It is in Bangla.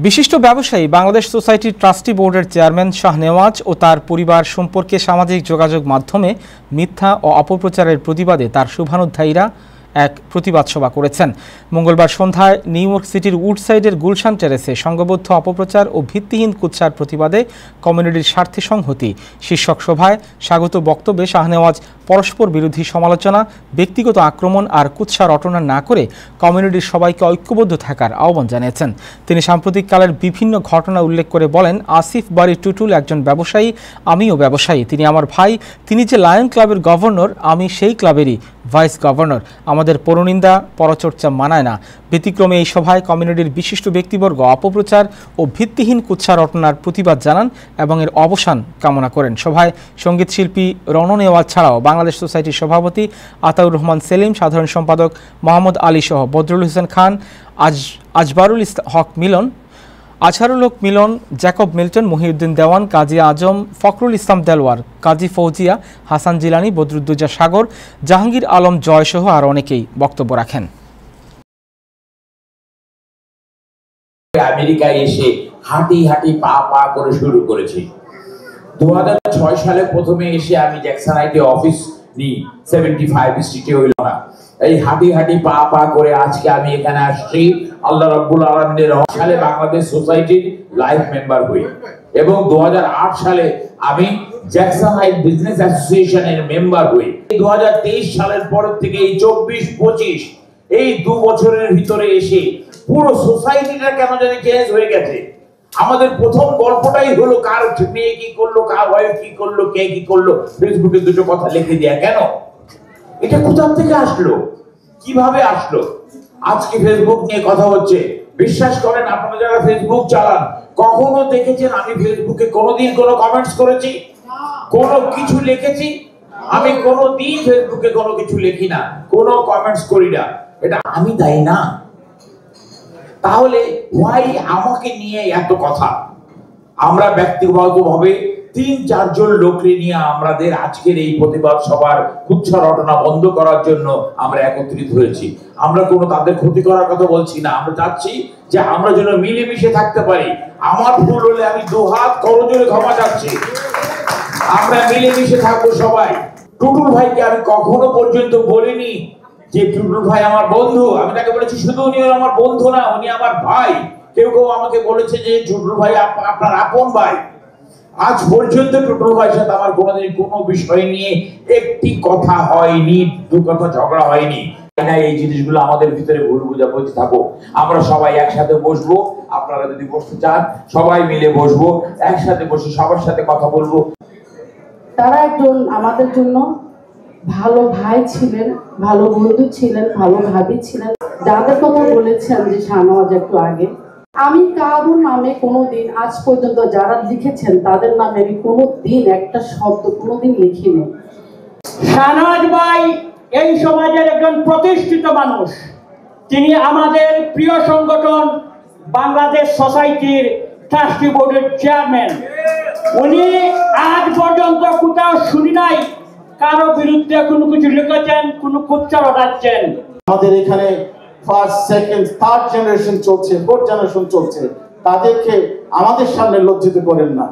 বিশিষ্ট ব্যবসায়ী বাংলাদেশ সোসাইটি ট্রাস্টি বোর্ডের চেয়ারম্যান শাহনেওয়াজ ও তার পরিবার সম্পর্কে সামাজিক যোগাযোগ মাধ্যমে মিথ্যা ও অপপ্রচারের প্রতিবাদে তার শুভানুধ্যায়ীরা এক প্রতিবাদ সভা করেছেন। মঙ্গলবার সন্ধ্যায় নিউ ইয়র্ক সিটির উডসাইডের গুলশান টেরেসে সংঘবদ্ধ অপপ্রচার ও ভিত্তিহীন কুৎসার প্রতিবাদে কমিউনিটির স্বার্থে সংহতি শীর্ষক সভায় স্বাগত বক্তব্যে শাহনেওয়াজ পরস্পর বিরোধী সমালোচনা, ব্যক্তিগত আক্রমণ আর কুৎসা রটনা না করে কমিউনিটির সবাইকে ঐক্যবদ্ধ থাকার আহ্বান জানিয়েছেন। তিনি সাম্প্রতিককালের বিভিন্ন ঘটনা উল্লেখ করে বলেন, আসিফ বারী টুটুল একজন ব্যবসায়ী, আমিও ব্যবসায়ী। তিনি আমার ভাই। তিনি যে লায়ন ক্লাবের গভর্নর, আমি সেই ক্লাবেরই ভাইস গভর্নর। আমাদের পরনিন্দা পরচর্চা মানায় না। ব্যতিক্রমে এই সভায় কমিউনিটির বিশিষ্ট ব্যক্তিবর্গ অপপ্রচার ও ভিত্তিহীন কুৎসা রটনার প্রতিবাদ জানান এবং এর অবসান কামনা করেন। সভায় সঙ্গীত শিল্পী রণ নেওয়াজ ছাড়াও বাংলাদেশ সোসাইটির সভাপতি আতাউর রহমান সেলিম, সাধারণ সম্পাদক মোহাম্মদ আলী সহ বদরুল হোসেন খান, আজহারুল হক মিলন, জ্যাকব মিল্টন, মহিউদ্দিন দেওয়ান, কাজী আজম, ফখরুল ইসলাম দেলওয়ার, কাজী ফৌজিয়া, হাসান জিলানি, বদরুদ্দোজা সাগর, জাহাঙ্গীর আলম জয় সহ আর অনেকেই বক্তব্য রাখেন। আমেরিকায় এসে হাঁটি হাঁটি পা পা করে শুরু করেছি। 2006 সালে প্রথমে এসে আমি জ্যাকসন আইটি অফিস নিই, 75 স্ট্রিটে হইল না। এই হাঁটি হাঁটি পা পা করে আজকে আমি এখানে আসছি। আল্লাহ রাব্বুল আলামিনের সালে বাংলাদেশ সোসাইটির লাইফ মেম্বার হই এবং 2008 সালে আমি জ্যাকসন হাইট বিজনেস অ্যাসোসিয়েশনের মেম্বার হই। 2023 সালের পর থেকে এই 24-25 এই 2 বছরের ভিতরে এসে পুরো সোসাইটিটা কেন জানি চেঞ্জ হয়ে গেছে। আমাদের প্রথম গল্পটাই হলো কার মেয়ে কি করলো, কার ওয়াইফ কি করলো, কে কি করলো, ফেসবুকে দুটো কথা লিখে দেয়া। কেন? এটা কোথা থেকে আসলো, কিভাবে আসলো? আজকে ফেসবুক নিয়ে কথা হচ্ছে। বিশ্বাস করেন, আপনারা যারা ফেসবুক চালান, কখনো দেখেছেন আমি ফেসবুকে কোনোদিন কোনো কমেন্টস করেছি, কোনো কিছু লিখেছি? আমি কোনোদিন ফেসবুকে কোনো কিছু লিখি না, কোনো কমেন্টস করি না। এটা আমি দায়ী না। তাহলে ওয়াই আমাকে নিয়ে এত কথা? আমরা ব্যক্তিগতভাবে 3-4 জন লোককে নিয়ে আমাদের আজকের এই প্রতিবাদ সভার কুৎসা রটনা বন্ধ করার জন্য আমরা একত্রিত হয়েছি। আমরা কোনো তাদের ক্ষতি করার কথা বলছি না। আমরা চাচ্ছি যে আমরা যেন মিলেমিশে থাকতে পারি। আমার ভুল হলে আমি 2 হাত করজোড়ে ক্ষমা চাচ্ছি। আমরা মিলেমিশে থাকবো সবাই। টুটুল ভাইকে আমি কখনো পর্যন্ত বলিনি যে টুটুল ভাই আমার বন্ধু। আমি তাকে বলেছি শুধু উনি আমার বন্ধু না, উনি আমার ভাই। কেউ কেউ আমাকে বলেছে যে টুটুল ভাই আপনার আপন ভাই। আজ পর্যন্ত টুটুল ভাইয়ের সাথে আমার কোনোদিন কোনো বিষয় নিয়ে একটি কথা হয়নি, 2 কথা ঝগড়া হয়নি। এই জিনিসগুলো আমাদের ভিতরে ভুল বোঝাবুঝি থাকো। আমরা সবাই একসাথে বসবো। আপনারা যদি বসতে চান সবাই মিলে বসবো, একসাথে বসে সবার সাথে কথা বলবো। তারা একজন আমাদের জন্য ভালো ভাই ছিলেন, ভালো বন্ধু ছিলেন, ভালো ভাবি ছিলেন। যাদের কথা বলেছেন যে শাহনেওয়াজ একটু আগে, আমি কারোর নামে কোনোদিন আজ পর্যন্ত যারা লিখেছেন তাদের নামে আমি কোনোদিন একটা শব্দ কোনোদিন লিখিনি। শাহনেওয়াজ ভাই এই সমাজের একজন প্রতিষ্ঠিত মানুষ। তিনি আমাদের প্রিয় সংগঠন বাংলাদেশ সোসাইটির ট্রাস্টি বোর্ডের চেয়ারম্যান। উনি আজ পর্যন্ত কোথাও শুনি নাই কারো বিরুদ্ধে কোনো কিছু লিখেছেন, কোনো কুৎসা রটাচ্ছেন। আমাদের এখানে ফার্স্ট, সেকেন্ড, থার্ড জেনারেশন চলছে, ফোর্থ জেনারেশন চলছে। তাদেরকে আমাদের সামনে লজ্জিত করেন না।